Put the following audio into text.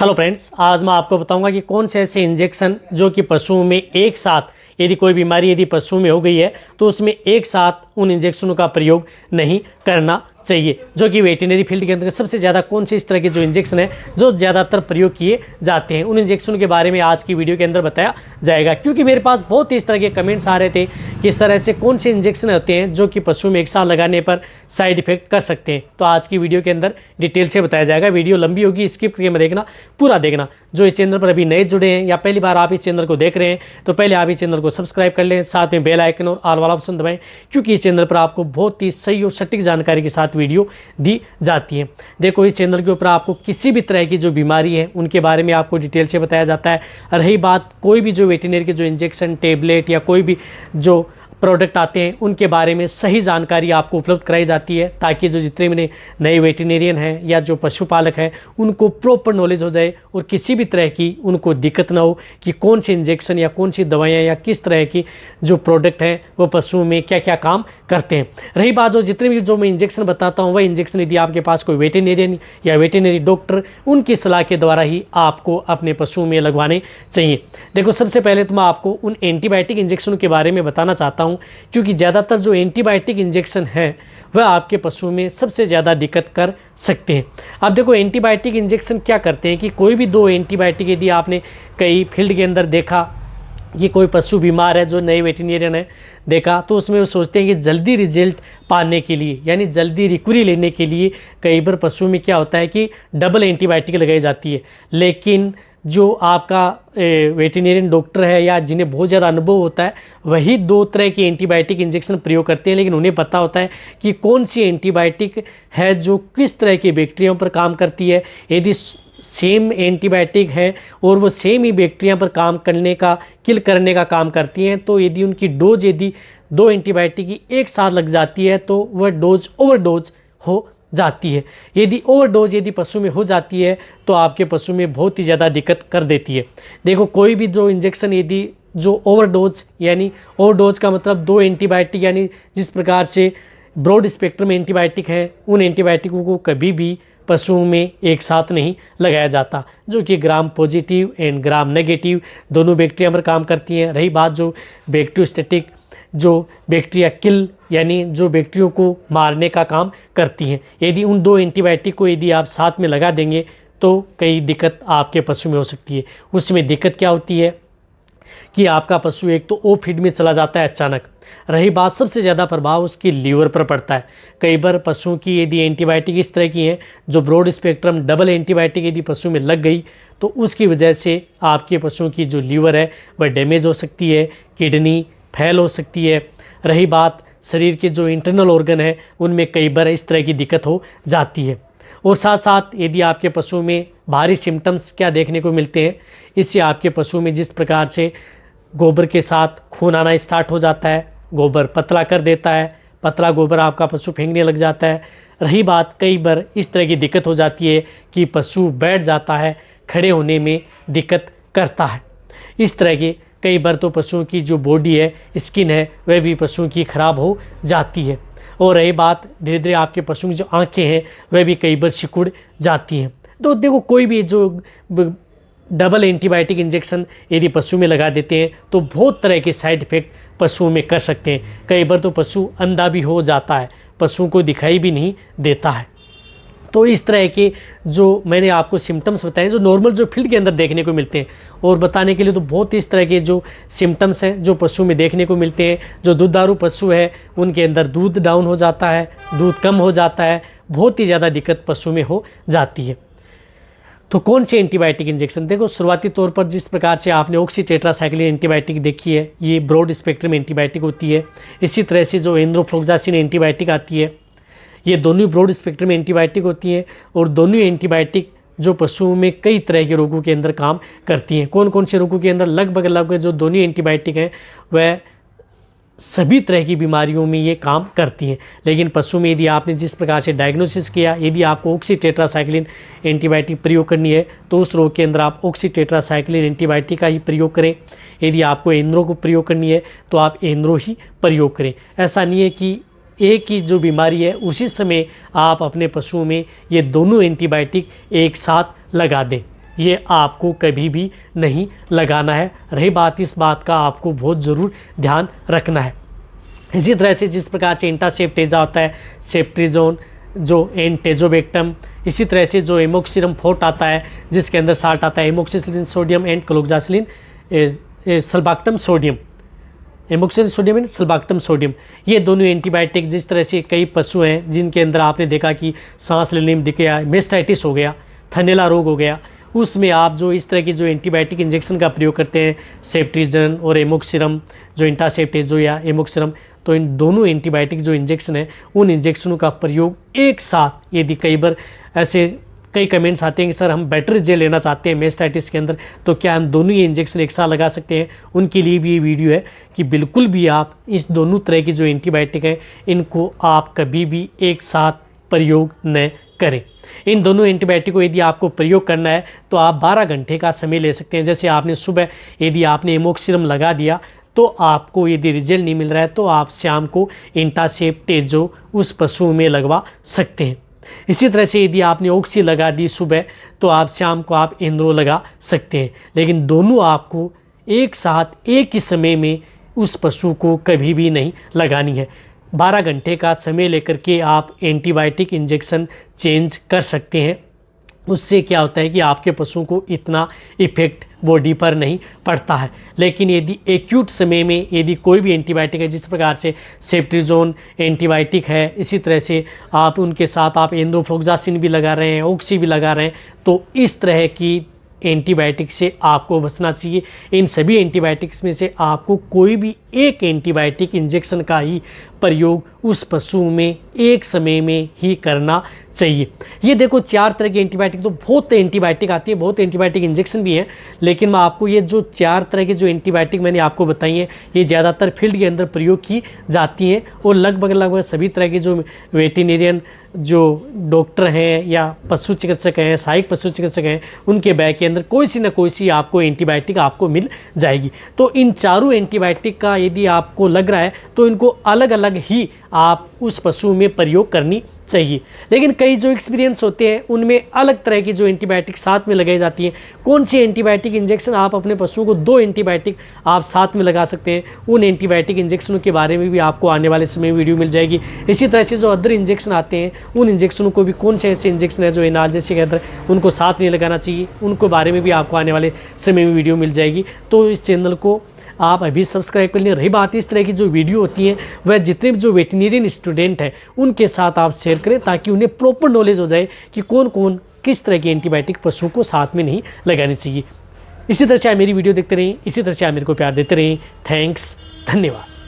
Hello friends, आज मैं आपको बताऊंगा कि कौन से ऐसे इंजेक्शन जो कि पशुओं में एक साथ यदि कोई बीमारी यदि पशुओं में हो गई है तो उसमें एक साथ उन इंजेक्शनों का प्रयोग नहीं करना चाहिए। जो कि वेटरनरी फील्ड के अंदर सबसे ज़्यादा कौन से इस तरह के जो इंजेक्शन है जो ज़्यादातर प्रयोग किए जाते हैं, उन इंजेक्शन के बारे में आज की वीडियो के अंदर बताया जाएगा। क्योंकि मेरे पास बहुत इस तरह के कमेंट्स आ रहे थे कि सर ऐसे कौन से इंजेक्शन होते हैं जो कि पशु में एक साथ लगाने पर साइड इफेक्ट कर सकते हैं। तो आज की वीडियो के अंदर डिटेल से बताया जाएगा। वीडियो लंबी होगी, स्किप करके मत देखना, पूरा देखना। जो इस चैनल पर अभी नए जुड़े हैं या पहली बार आप इस चैनल को देख रहे हैं तो पहले आप इस चैनल को सब्सक्राइब कर लें, साथ में बेल आइकन और ऑल वाला ऑप्शन दबाएं, क्योंकि इस चैनल पर आपको बहुत ही सही और सटीक जानकारी के साथ वीडियो दी जाती है। देखो, इस चैनल के ऊपर आपको किसी भी तरह की जो बीमारी है उनके बारे में आपको डिटेल से बताया जाता है। रही बात कोई भी जो वेटरनरी के जो इंजेक्शन, टेबलेट या कोई भी जो प्रोडक्ट आते हैं उनके बारे में सही जानकारी आपको उपलब्ध कराई जाती है, ताकि जो जितने भी नए वेटरनेरियन हैं या जो पशुपालक हैं उनको प्रॉपर नॉलेज हो जाए और किसी भी तरह की उनको दिक्कत ना हो कि कौन सी इंजेक्शन या कौन सी दवाइयाँ या किस तरह की जो प्रोडक्ट हैं वो पशुओं में क्या क्या काम करते हैं। रही बात जो जितने भी जो मैं इंजेक्शन बताता हूँ वह इंजेक्शन यदि आपके पास कोई वेटरनेरियन या वेटरनरी डॉक्टर उनकी सलाह के द्वारा ही आपको अपने पशुओं में लगवाने चाहिए। देखो, सबसे पहले तो मैं आपको उन एंटीबायोटिक इंजेक्शन के बारे में बताना चाहता हूँ, क्योंकि ज़्यादातर जो एंटीबायोटिक इंजेक्शन है वह आपके पशुओं में सबसे ज़्यादा दिक्कत कर सकते हैं। अब देखो, एंटीबायोटिक इंजेक्शन क्या करते हैं कि कोई भी दो एंटीबायोटिक यदि आपने कई फील्ड के अंदर देखा कि कोई पशु बीमार है, जो नए वेटरनेरियन है देखा, तो उसमें वो सोचते हैं कि जल्दी रिजल्ट पाने के लिए यानी जल्दी रिकवरी लेने के लिए कई बार पशु में क्या होता है कि डबल एंटीबायोटिक लगाई जाती है। लेकिन जो आपका वेटरनेरियन डॉक्टर है या जिन्हें बहुत ज़्यादा अनुभव होता है वही दो तरह की एंटीबायोटिक इंजेक्शन प्रयोग करते हैं, लेकिन उन्हें पता होता है कि कौन सी एंटीबायोटिक है जो किस तरह की बैक्टीरिया पर काम करती है। यदि सेम एंटीबायोटिक है और वो सेम ही बैक्टीरिया पर काम करने का किल करने का काम करती हैं, तो यदि उनकी डोज यदि दो एंटीबायोटिक की एक साथ लग जाती है तो वह डोज ओवरडोज हो जाती है। यदि ओवरडोज यदि पशु में हो जाती है तो आपके पशु में बहुत ही ज़्यादा दिक्कत कर देती है। देखो, कोई भी जो इंजेक्शन यदि जो ओवरडोज यानी ओवरडोज का मतलब दो एंटीबायोटिक यानी जिस प्रकार से ब्रॉड स्पेक्ट्रम एंटीबायोटिक हैं उन एंटीबायोटिकों को कभी भी पशुओं में एक साथ नहीं लगाया जाता, जो कि gram positive and gram negative दोनों बैक्टीरिया पर काम करती हैं। रही बात जो बैक्टीरियोस्टैटिक जो बैक्टीरिया किल यानी जो बैक्टीरिया को मारने का काम करती हैं, यदि उन दो एंटीबायोटिक को यदि आप साथ में लगा देंगे तो कई दिक्कत आपके पशु में हो सकती है। उसमें दिक्कत क्या होती है कि आपका पशु एक तो ओ फीड में चला जाता है अचानक। रही बात, सबसे ज़्यादा प्रभाव उसकी लीवर पर पड़ता है। कई बार पशुओं की यदि एंटीबायोटिक इस तरह की हैं जो ब्रॉड स्पेक्ट्रम डबल एंटीबायोटिक यदि पशु में लग गई तो उसकी वजह से आपके पशुओं की जो लीवर है वह डैमेज हो सकती है, किडनी फेल हो सकती है। रही बात शरीर के जो इंटरनल ऑर्गन है उनमें कई बार इस तरह की दिक्कत हो जाती है। और साथ साथ यदि आपके पशुओं में भारी सिम्टम्स क्या देखने को मिलते हैं, इससे आपके पशुओं में जिस प्रकार से गोबर के साथ खून आना स्टार्ट हो जाता है, गोबर पतला कर देता है, पतला गोबर आपका पशु फेंकने लग जाता है। रही बात, कई बार इस तरह की दिक्कत हो जाती है कि पशु बैठ जाता है, खड़े होने में दिक्कत करता है। इस तरह के कई बार तो पशुओं की जो बॉडी है, स्किन है, वह भी पशुओं की ख़राब हो जाती है। और रही बात, धीरे धीरे आपके पशुओं की जो आँखें हैं वह भी कई बार सिकुड़ जाती हैं। तो देखो, कोई भी जो डबल एंटीबायोटिक इंजेक्शन यदि पशु में लगा देते हैं तो बहुत तरह के साइड इफ़ेक्ट पशुओं में कर सकते हैं। कई बार तो पशु अंधा भी हो जाता है, पशुओं को दिखाई भी नहीं देता है। तो इस तरह के जो मैंने आपको सिम्टम्स बताए जो नॉर्मल जो फील्ड के अंदर देखने को मिलते हैं, और बताने के लिए तो बहुत इस तरह के जो सिम्टम्स हैं जो पशु में देखने को मिलते हैं। जो दूधारू पशु है उनके अंदर दूध डाउन हो जाता है, दूध कम हो जाता है, बहुत ही ज़्यादा दिक्कत पशु में हो जाती है। तो कौन से एंटीबायोटिक इंजेक्शन, देखो शुरुआती तौर पर जिस प्रकार से आपने ऑक्सीटेट्रासाइक्लिन एंटीबायोटिक देखी है, ये ब्रॉड स्पेक्ट्रम एंटीबायोटिक होती है। इसी तरह से जो एंड्रोफ्लोक्सासिन एंटीबायोटिक आती है, ये दोनों ब्रॉड स्पेक्ट्रम एंटीबायोटिक होती हैं और दोनों एंटीबायोटिक जो पशुओं में कई तरह के रोगों के अंदर काम करती हैं। कौन कौन से रोगों के अंदर, लगभग जो दोनों एंटीबायोटिक हैं वह सभी तरह की बीमारियों में ये काम करती हैं। लेकिन पशु में यदि आपने जिस प्रकार से डायग्नोसिस किया, यदि आपको ऑक्सीटेट्रासाइक्लिन एंटीबायोटिक प्रयोग करनी है तो उस रोग के अंदर आप ऑक्सीटेट्रासाइक्लिन एंटीबायोटिक का ही प्रयोग करें। यदि आपको एंड्रो को प्रयोग करनी है तो आप एंड्रो ही प्रयोग करें। ऐसा नहीं है कि एक ही जो बीमारी है उसी समय आप अपने पशुओं में ये दोनों एंटीबायोटिक एक साथ लगा दें। ये आपको कभी भी नहीं लगाना है। रही बात इस बात का, आपको बहुत ज़रूर ध्यान रखना है। इसी तरह से जिस प्रकार से इंटासेप्टेजा होता है, सेफ्ट्रिजोन जो एंटेजोबेक्टम, इसी तरह से जो एमोक्सिलम फोर्ट आता है जिसके अंदर साल्ट आता है, amoxicillin sodium and cloxacillin sulbactam sodium, amoxicillin sodium and sulbactam sodium, ये दोनों एंटीबायोटिक। जिस तरह से कई पशु हैं जिनके अंदर आपने देखा कि सांस लेने में दिक्कत है, मेस्टाइटिस हो गया, थनेला रोग हो गया, उसमें आप जो इस तरह की जो एंटीबायोटिक इंजेक्शन का प्रयोग करते हैं, सेफ्ट्रिजन और एमोक्सिलम, जो इंटासेप्टेजो या एमोक्सिलम, तो इन दोनों एंटीबायोटिक जो इंजेक्शन है उन इंजेक्शनों का प्रयोग एक साथ, यदि कई बार ऐसे कई कमेंट्स आते हैं कि सर हम बेटर जेल लेना चाहते हैं मेस्टाइटिस के अंदर, तो क्या हम दोनों ही इंजेक्शन एक साथ लगा सकते हैं? उनके लिए भी ये वीडियो है कि बिल्कुल भी आप इस दोनों तरह की जो एंटीबायोटिक हैं इनको आप कभी भी एक साथ प्रयोग न करें। इन दोनों एंटीबायोटिक को यदि आपको प्रयोग करना है तो आप 12 घंटे का समय ले सकते हैं। जैसे आपने सुबह यदि आपने एमोक्सिलम लगा दिया तो आपको यदि रिजल्ट नहीं मिल रहा है तो आप शाम को इंटासेप्टेजो उस पशु में लगवा सकते हैं। इसी तरह से यदि आपने ऑक्सी लगा दी सुबह तो आप शाम को आप एंड्रो लगा सकते हैं। लेकिन दोनों आपको एक साथ एक ही समय में उस पशु को कभी भी नहीं लगानी है। 12 घंटे का समय लेकर के आप एंटीबायोटिक इंजेक्शन चेंज कर सकते हैं। उससे क्या होता है कि आपके पशु को इतना इफेक्ट बॉडी पर नहीं पड़ता है। लेकिन यदि एक्यूट समय में यदि कोई भी एंटीबायोटिक है, जिस प्रकार से सेफ्ट्रिजोन एंटीबायोटिक है, इसी तरह से आप उनके साथ आप एंड्रोफ्लोक्सासिन भी लगा रहे हैं, ऑक्सी भी लगा रहे हैं, तो इस तरह की एंटीबायोटिक से आपको बचना चाहिए। इन सभी एंटीबायोटिक्स में से आपको कोई भी एक एंटीबायोटिक इंजेक्शन का ही प्रयोग उस पशु में एक समय में ही करना चाहिए। ये देखो 4 तरह की एंटीबायोटिक, तो बहुत एंटीबायोटिक आती है, बहुत एंटीबायोटिक इंजेक्शन भी हैं, लेकिन मैं आपको ये जो 4 तरह की जो एंटीबायोटिक मैंने आपको बताई हैं ये ज़्यादातर फील्ड के अंदर प्रयोग की जाती हैं। और लगभग सभी तरह के जो वेटेरिनेरियन जो डॉक्टर हैं या पशु चिकित्सक हैं, सहायक पशु चिकित्सक हैं, उनके बैग के अंदर कोई सी न कोई सी आपको एंटीबायोटिक आपको मिल जाएगी। तो इन चारों एंटीबायोटिक का यदि आपको लग रहा है तो इनको अलग अलग ही आप उस पशु में प्रयोग करनी चाहिए। लेकिन कई जो एक्सपीरियंस होते हैं उनमें अलग तरह की जो एंटीबायोटिक साथ में लगाई जाती हैं। कौन सी एंटीबायोटिक इंजेक्शन आप अपने पशुओं को 2 एंटीबायोटिक आप साथ में लगा सकते हैं, उन एंटीबायोटिक इंजेक्शनों के बारे में भी आपको आने वाले समय में वीडियो मिल जाएगी। इसी तरह से जो अदर इंजेक्शन आते हैं उन इंजेक्शनों को भी, कौन से ऐसे इंजेक्शन है जो एनाल्जेसिक के अंदर उनको साथ नहीं लगाना चाहिए, उनको बारे में भी आपको आने वाले समय में वीडियो मिल जाएगी। तो इस चैनल को आप अभी सब्सक्राइब कर लें। रही बात इस तरह की जो वीडियो होती है वह जितने भी जो वेटेरिनेरियन स्टूडेंट हैं उनके साथ आप शेयर करें ताकि उन्हें प्रॉपर नॉलेज हो जाए कि कौन कौन किस तरह की एंटीबायोटिक पशु को साथ में नहीं लगानी चाहिए। इसी तरह से आप मेरी वीडियो देखते रहें, इसी तरह से आप मेरे को प्यार देते रहें। थैंक्स, धन्यवाद।